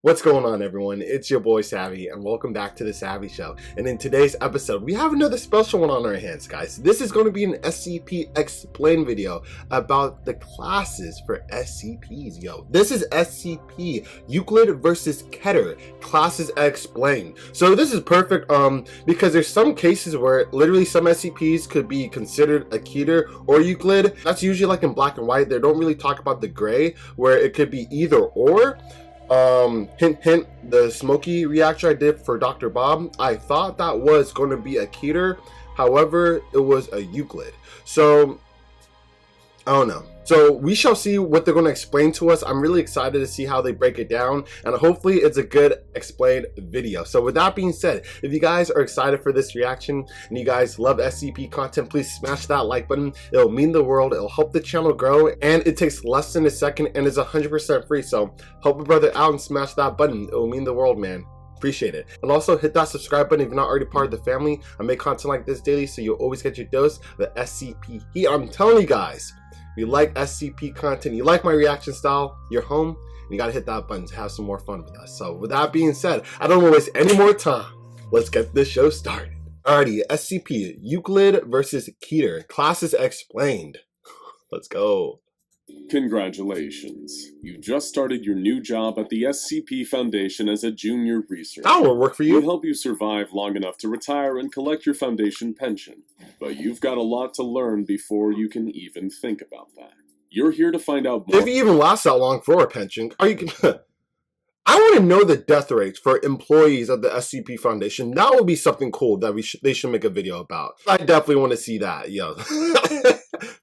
What's going on, everyone? It's your boy Savvy, and welcome back to the Savvy Show. And in today's episode, we have another special one on our hands, guys. This is going to be an SCP Explain video about the classes for SCPs, yo. This is SCP Euclid versus Keter, classes explained. So this is perfect, because there's some cases where literally some SCPs could be considered a Keter or Euclid. That's usually like in black and white. They don't really talk about the gray, where it could be either or. Hint hint, the smoky reactor I did for Dr. Bob, I thought that was going to be a Keter, however it was a Euclid. So I don't know. So we shall see what they're going to explain to us. I'm really excited to see how they break it down, and hopefully it's a good explained video. So with that being said, if you guys are excited for this reaction and you guys love SCP content, please smash that like button. It'll mean the world. It'll help the channel grow, and it takes less than a second and is 100% free. So help a brother out and smash that button. It'll mean the world, man. Appreciate it. And also hit that subscribe button if you're not already part of the family. I make content like this daily, so you'll always get your dose of the SCP heat. I'm telling you guys, if you like SCP content, you like my reaction style, you're home, and you gotta hit that button to have some more fun with us. So with that being said, I don't want to waste any more time. Let's get this show started. Alrighty, SCP Euclid versus Keter, classes explained. Let's go. Congratulations. You just started your new job at the SCP Foundation as a junior researcher. That will work for you. We'll help you survive long enough to retire and collect your Foundation pension. But you've got a lot to learn before you can even think about that. You're here to find out more. If you even last that long for a pension, are you? I want to know the death rates for employees of the SCP Foundation. That would be something cool that they should make a video about. I definitely want to see that, yo.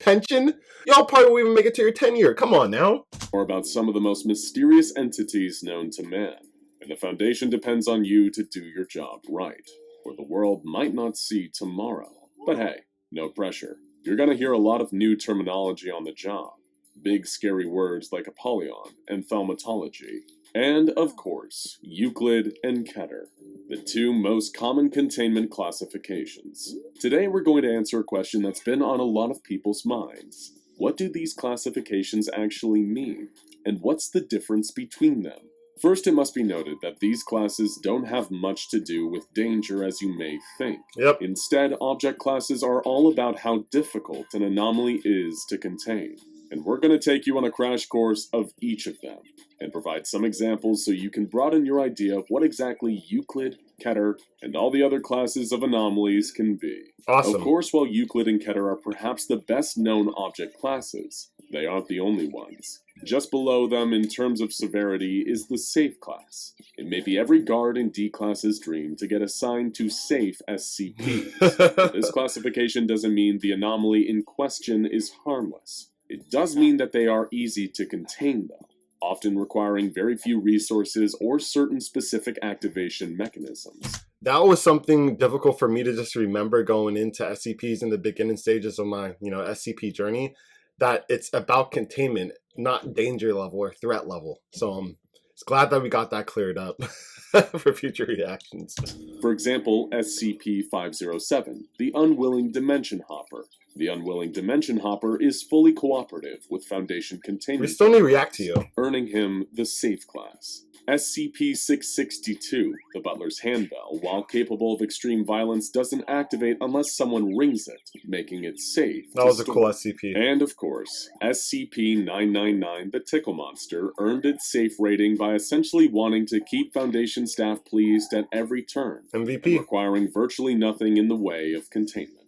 Pension? Y'all probably won't even make it to your 10-year. Come on now. Or about some of the most mysterious entities known to man. And the Foundation depends on you to do your job right, or the world might not see tomorrow. But hey, no pressure. You're gonna hear a lot of new terminology on the job. Big scary words like Apollyon and thaumatology. And, of course, Euclid and Keter, the two most common containment classifications. Today we're going to answer a question that's been on a lot of people's minds. What do these classifications actually mean? And what's the difference between them? First, it must be noted that these classes don't have much to do with danger as you may think. Yep. Instead, object classes are all about how difficult an anomaly is to contain. And we're going to take you on a crash course of each of them, and provide some examples so you can broaden your idea of what exactly Euclid, Keter, and all the other classes of anomalies can be. Awesome. Of course, while Euclid and Keter are perhaps the best known object classes, they aren't the only ones. Just below them in terms of severity is the Safe class. It may be every guard in D-class's dream to get assigned to safe SCPs. This classification doesn't mean the anomaly in question is harmless. It does mean that they are easy to contain, though, often requiring very few resources or certain specific activation mechanisms. That was something difficult for me to just remember going into SCPs in the beginning stages of my, SCP journey, that it's about containment, not danger level or threat level. So I'm glad that we got that cleared up for future reactions. For example, SCP-507, the Unwilling Dimension Hopper. The Unwilling Dimension Hopper is fully cooperative with Foundation containment. We still need to react to you. Earning him the Safe class. SCP-662, the Butler's Handbell, while capable of extreme violence, doesn't activate unless someone rings it, making it safe. That was a cool SCP. And of course, SCP-999, the Tickle Monster, earned its safe rating by essentially wanting to keep Foundation staff pleased at every turn, MVP, requiring virtually nothing in the way of containment.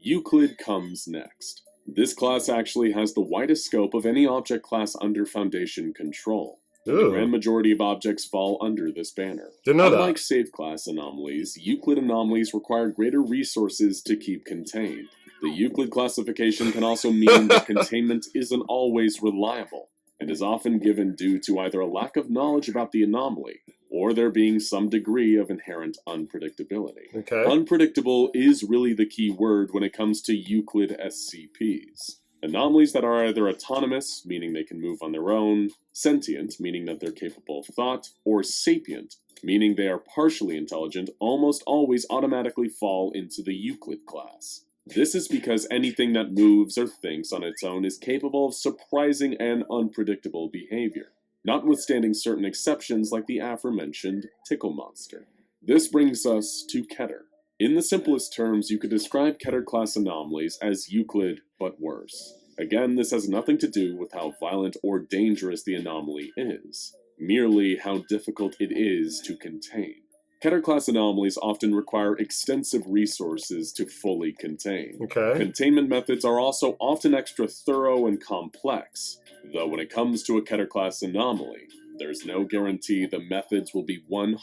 Euclid comes next. This class actually has the widest scope of any object class under Foundation control. Ooh. The grand majority of objects fall under this banner. Didn't know that. Unlike Safe class anomalies, Euclid anomalies require greater resources to keep contained. The Euclid classification can also mean that containment isn't always reliable, and is often given due to either a lack of knowledge about the anomaly, or there being some degree of inherent unpredictability. Okay. Unpredictable is really the key word when it comes to Euclid SCPs. Anomalies that are either autonomous, meaning they can move on their own, sentient, meaning that they're capable of thought, or sapient, meaning they are partially intelligent, almost always automatically fall into the Euclid class. This is because anything that moves or thinks on its own is capable of surprising and unpredictable behavior. notwithstanding certain exceptions like the aforementioned tickle monster. This brings us to Keter. In the simplest terms, you could describe Keter class anomalies as Euclid, but worse. Again, this has nothing to do with how violent or dangerous the anomaly is, merely how difficult it is to contain. Keter class anomalies often require extensive resources to fully contain. Okay. Containment methods are also often extra thorough and complex, though when it comes to a Keter class anomaly, there's no guarantee the methods will be 100%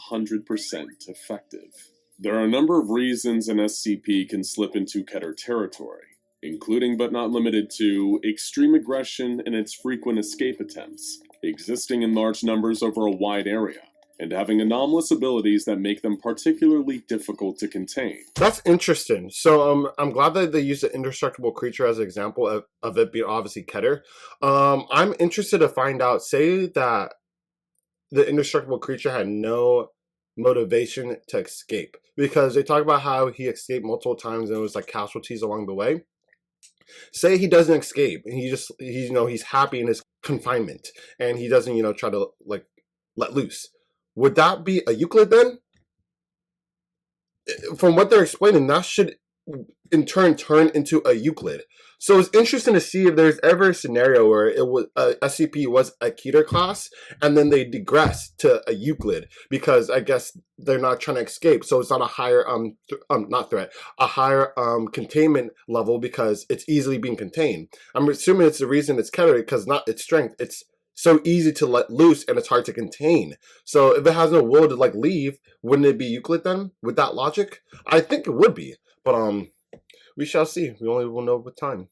effective. There are a number of reasons an SCP can slip into Keter territory, including but not limited to extreme aggression and its frequent escape attempts, existing in large numbers over a wide area, and having anomalous abilities that make them particularly difficult to contain. That's interesting. So I'm glad that they used the indestructible creature as an example of it being obviously Keter. I'm interested to find out, say that the indestructible creature had no motivation to escape, because they talk about how he escaped multiple times and it was like casualties along the way. Say he doesn't escape and he's happy in his confinement and he doesn't try to like let loose. Would that be a Euclid then? From what they're explaining, that should in turn turn into a Euclid. So it's interesting to see if there's ever a scenario where it was SCP was a Keter class and then they digress to a Euclid, because I guess they're not trying to escape, so it's not a higher not threat, a higher containment level because it's easily being contained. I'm assuming it's the reason it's Keter, because not its strength, it's so easy to let loose and it's hard to contain. So if it has no will to like leave, wouldn't it be Euclid then with that logic? I think it would be, but we shall see. We only will know with time.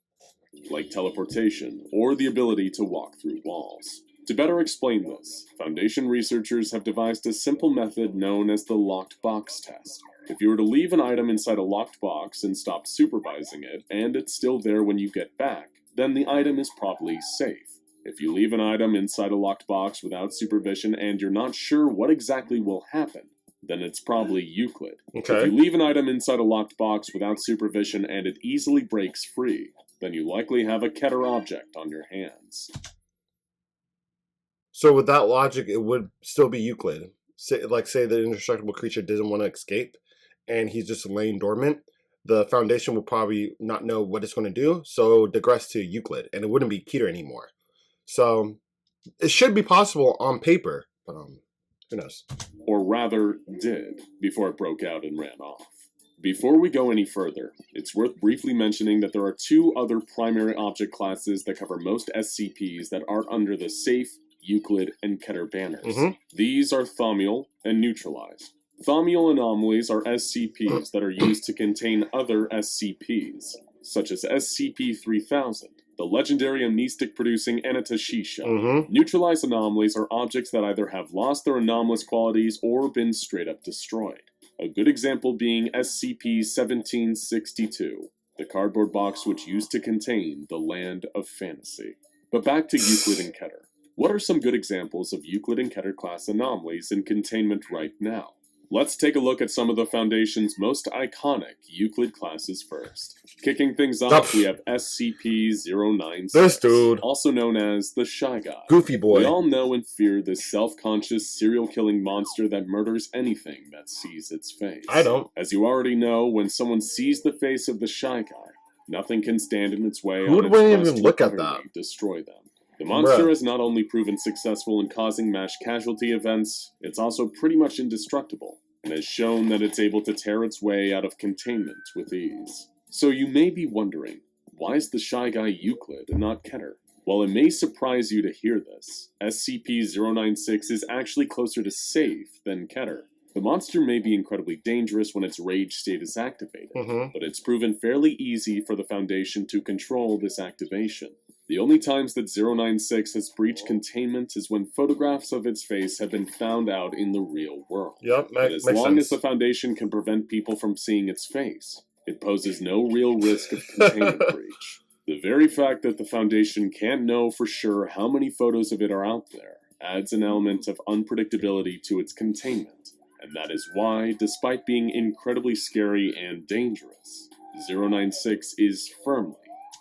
Like teleportation, or the ability to walk through walls. To better explain this, Foundation researchers have devised a simple method known as the locked box test. If you were to leave an item inside a locked box and stop supervising it, and it's still there when you get back, then the item is probably safe. If you leave an item inside a locked box without supervision and you're not sure what exactly will happen, then it's probably Euclid. Okay. If you leave an item inside a locked box without supervision and it easily breaks free, then you likely have a Keter object on your hands. So with that logic, it would still be Euclid. Say the indestructible creature doesn't want to escape and he's just laying dormant. The Foundation will probably not know what it's going to do, so digress to Euclid, and it wouldn't be Keter anymore. So it should be possible on paper, but who knows? Or rather, did, before it broke out and ran off. Before we go any further, it's worth briefly mentioning that there are two other primary object classes that cover most SCPs that aren't under the Safe, Euclid, and Keter banners. These are thaumiel and neutralized. Thaumiel anomalies are SCPs that are used to contain other SCPs, such as SCP-3000, the legendary amnestic-producing Anatashisha. Neutralized anomalies are objects that either have lost their anomalous qualities or been straight-up destroyed. A good example being SCP-1762, the cardboard box which used to contain the Land of Fantasy. But back to Euclid and Keter. What are some good examples of Euclid and Keter class anomalies in containment right now? Let's take a look at some of the Foundation's most iconic Euclid classes first. Kicking things off, we have SCP-096, this dude, also known as the Shy Guy. Goofy Boy. We all know and fear this self-conscious, serial-killing monster that murders anything that sees its face. I don't. As you already know, when someone sees the face of the Shy Guy, nothing can stand in its way. Who would even look at that? Destroy them. The monster has not only proven successful in causing mass casualty events, it's also pretty much indestructible, and has shown that it's able to tear its way out of containment with ease. So you may be wondering, why is the Shy Guy Euclid and not Keter? While it may surprise you to hear this, SCP-096 is actually closer to safe than Keter. The monster may be incredibly dangerous when its rage state is activated, but it's proven fairly easy for the Foundation to control this activation. The only times that 096 has breached containment is when photographs of its face have been found out in the real world. But as long as the Foundation can prevent people from seeing its face, it poses no real risk of containment breach. The very fact that the Foundation can't know for sure how many photos of it are out there adds an element of unpredictability to its containment, and that is why, despite being incredibly scary and dangerous, 096 is firmly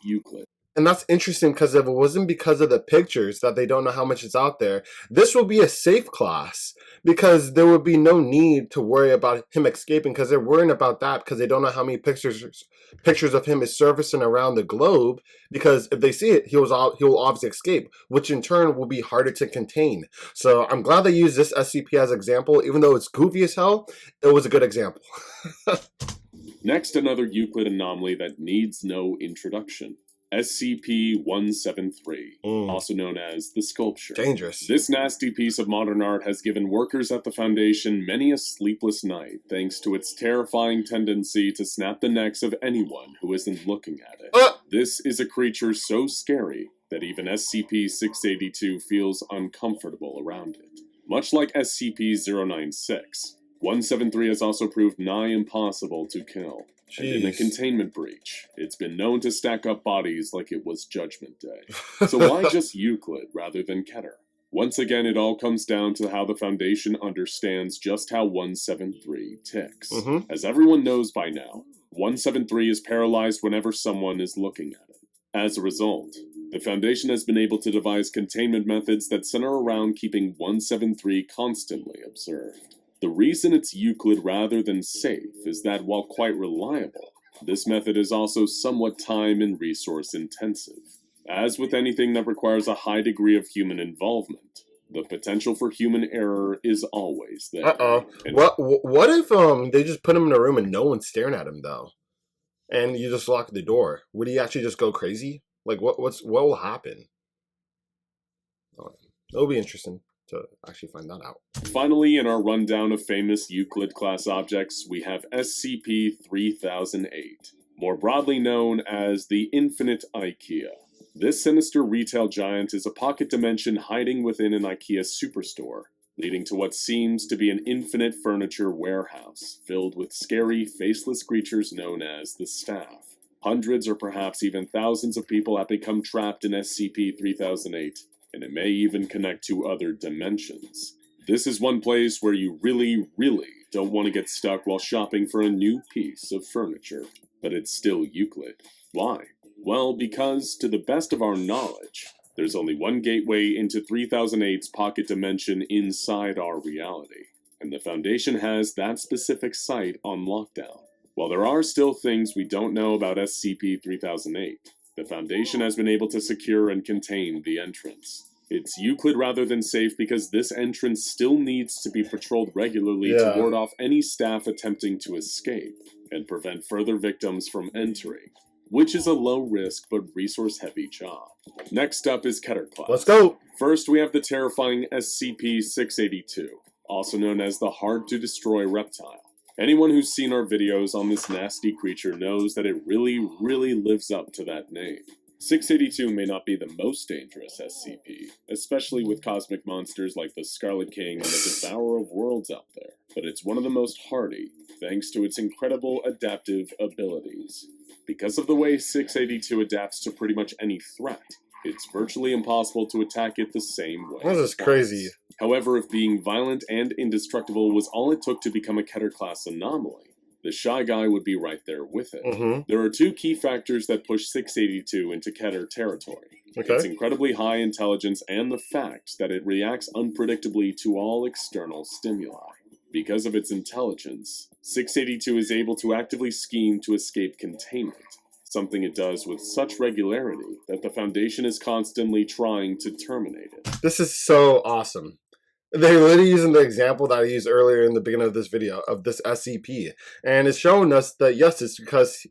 Euclid. And that's interesting because if it wasn't because of the pictures that they don't know how much is out there, this will be a safe class because there would be no need to worry about him escaping because they're worrying about that because they don't know how many pictures of him is surfacing around the globe, because if they see it, he will obviously escape, which in turn will be harder to contain. So I'm glad they used this SCP as an example. Even though it's goofy as hell, it was a good example. Next, another Euclid anomaly that needs no introduction. SCP-173, also known as the Sculpture. Dangerous. This nasty piece of modern art has given workers at the Foundation many a sleepless night thanks to its terrifying tendency to snap the necks of anyone who isn't looking at it. This is a creature so scary that even SCP-682 feels uncomfortable around it. Much like SCP-096, 173 has also proved nigh impossible to kill. And in a containment breach, it's been known to stack up bodies like it was Judgment Day. So why just Euclid rather than Keter? Once again, it all comes down to how the Foundation understands just how 173 ticks. As everyone knows by now, 173 is paralyzed whenever someone is looking at it. As a result, the Foundation has been able to devise containment methods that center around keeping 173 constantly observed. The reason it's Euclid rather than safe is that while quite reliable, this method is also somewhat time and resource intensive. As with anything that requires a high degree of human involvement, the potential for human error is always there. What if they just put him in a room and no one's staring at him though, and you just lock the door? Would he actually just go crazy? Like what will happen? It'll be interesting to actually find that out. Finally, in our rundown of famous Euclid class objects, we have SCP-3008, more broadly known as the Infinite IKEA. This sinister retail giant is a pocket dimension hiding within an IKEA superstore, leading to what seems to be an infinite furniture warehouse filled with scary, faceless creatures known as the Staff. Hundreds or perhaps even thousands of people have become trapped in SCP-3008, and it may even connect to other dimensions. This is one place where you really don't want to get stuck while shopping for a new piece of furniture. But it's still Euclid. Why? Well, because, to the best of our knowledge, there's only one gateway into 3008's pocket dimension inside our reality, and the Foundation has that specific site on lockdown. While there are still things we don't know about SCP-3008, the Foundation has been able to secure and contain the entrance. It's Euclid rather than safe because this entrance still needs to be patrolled regularly to ward off any staff attempting to escape and prevent further victims from entering, which is a low-risk but resource-heavy job. Next up is Keter class. Let's go! First, we have the terrifying SCP-682, also known as the hard-to-destroy reptile. Anyone who's seen our videos on this nasty creature knows that it really lives up to that name. 682 may not be the most dangerous SCP, especially with cosmic monsters like the Scarlet King and the Devourer of Worlds out there, but it's one of the most hardy, thanks to its incredible adaptive abilities. Because of the way 682 adapts to pretty much any threat, it's virtually impossible to attack it the same way. This is crazy. However, if being violent and indestructible was all it took to become a Keter class anomaly, the Shy Guy would be right there with it. There are two key factors that push 682 into Keter territory. Its incredibly high intelligence and the fact that it reacts unpredictably to all external stimuli. Because of its intelligence, 682 is able to actively scheme to escape containment, something it does with such regularity that the Foundation is constantly trying to terminate it. This is so awesome. They're literally using the example that I used earlier in the beginning of this video of this SCP. And it's showing us that yes, it's because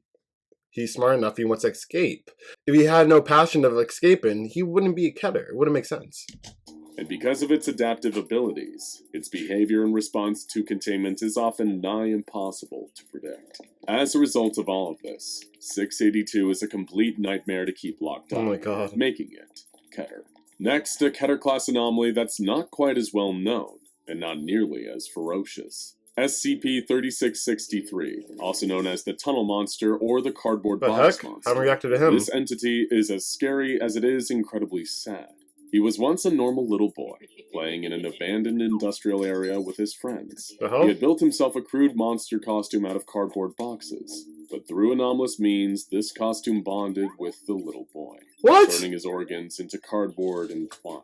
he's smart enough, he wants to escape. If he had no passion of escaping, he wouldn't be a Keter. It wouldn't make sense. And because of its adaptive abilities, its behavior in response to containment is often nigh impossible to predict. As a result of all of this, 682 is a complete nightmare to keep locked up, making it Keter. Next, a Keter class anomaly that's not quite as well known, and not nearly as ferocious. SCP-3663, also known as the Tunnel Monster or the Cardboard Box Monster. How reacted to him? This entity is as scary as it is incredibly sad. He was once a normal little boy, playing in an abandoned industrial area with his friends. He had built himself a crude monster costume out of cardboard boxes, but through anomalous means, this costume bonded with the little boy. What? turning his organs into cardboard and twine.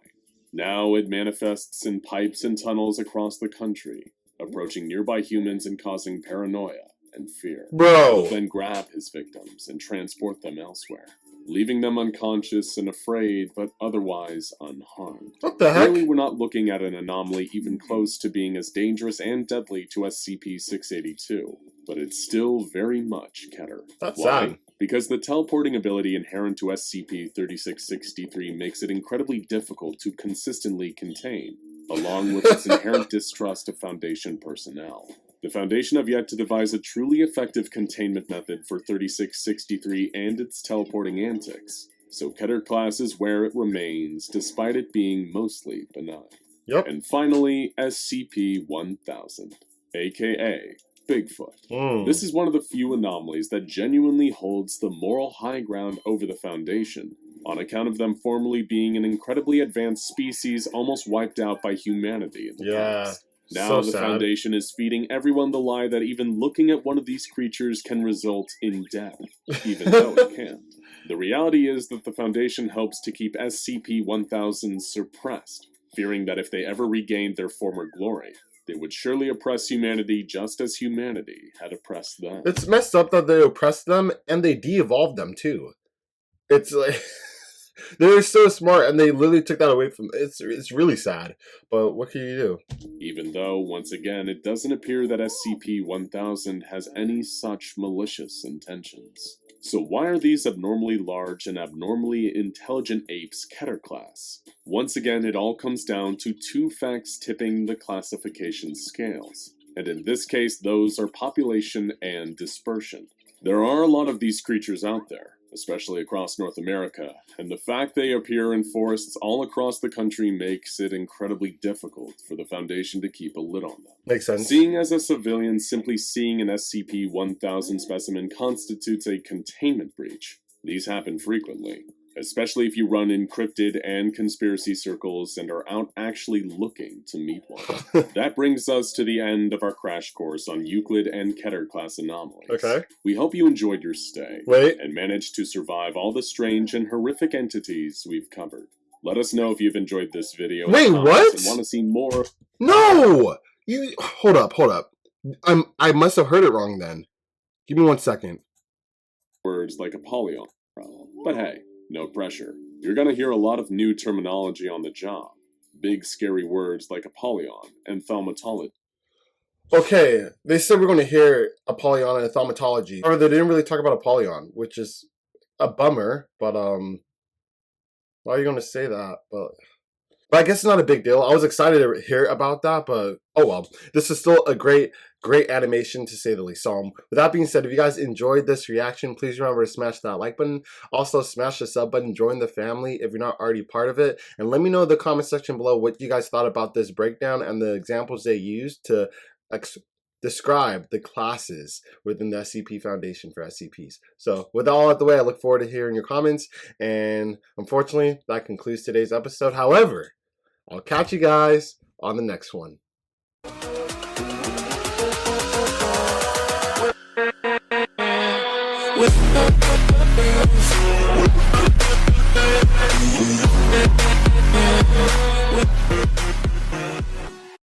Now it manifests in pipes and tunnels across the country, approaching nearby humans and causing paranoia and fear. Bro. He'll then grab his victims and transport them elsewhere, leaving them unconscious and afraid, but otherwise unharmed. What the heck? Clearly, we're not looking at an anomaly even close to being as dangerous and deadly to SCP-682, but it's still very much Keter. That's Why? sad. Because the teleporting ability inherent to SCP-3663 makes it incredibly difficult to consistently contain, along with its inherent distrust of Foundation personnel. The Foundation have yet to devise a truly effective containment method for 3663 and its teleporting antics, so Keter class is where it remains, despite it being mostly benign. Yep. And finally, SCP-1000, aka Bigfoot. This is one of the few anomalies that genuinely holds the moral high ground over the Foundation, on account of them formerly being an incredibly advanced species almost wiped out by humanity in the past. Now so the sad. Foundation is feeding everyone the lie that even looking at one of these creatures can result in death, even though it can't. The reality is that the Foundation hopes to keep SCP-1000 suppressed, fearing that if they ever regained their former glory, they would surely oppress humanity just as humanity had oppressed them. It's messed up that they oppressed them and they de-evolved them too. It's like they're so smart and they literally took that away from it's really sad. But what can you do? Even though, once again, it doesn't appear that SCP-1000 has any such malicious intentions. So why are these abnormally large and abnormally intelligent apes Keter class? Once again, it all comes down to two facts tipping the classification scales, and in this case, those are population and dispersion. There are a lot of these creatures out there, especially across North America, and the fact they appear in forests all across the country makes it incredibly difficult for the Foundation to keep a lid on them. Makes sense. Seeing as a civilian, simply seeing an SCP-1000 specimen constitutes a containment breach. These happen frequently, especially if you run encrypted and conspiracy circles and are out actually looking to meet one. That brings us to the end of our crash course on Euclid and Keter class anomalies. Okay. We hope you enjoyed your stay and managed to survive all the strange and horrific entities we've covered. Let us know if you've enjoyed this video. Wait, what? And want to see more. No! You hold up. I must have heard it wrong then. Give me 1 second. Words like Apollyon. But hey, no pressure. You're gonna hear a lot of new terminology on the job. Big scary words like Apollyon and thaumatology. Okay, they said we're going to hear Apollyon and thaumatology. However, they didn't really talk about Apollyon, which is a bummer, but why are you going to say that? But I guess it's not a big deal. I was excited to hear about that, but oh well. This is still a great animation to say the least. So with that being said, if you guys enjoyed this reaction, please remember to smash that like button. Also smash the sub button, join the family if you're not already part of it. And let me know in the comment section below what you guys thought about this breakdown and the examples they used to describe the classes within the SCP Foundation for SCPs. So with all out the way, I look forward to hearing your comments. And unfortunately, that concludes today's episode. However, I'll catch you guys on the next one.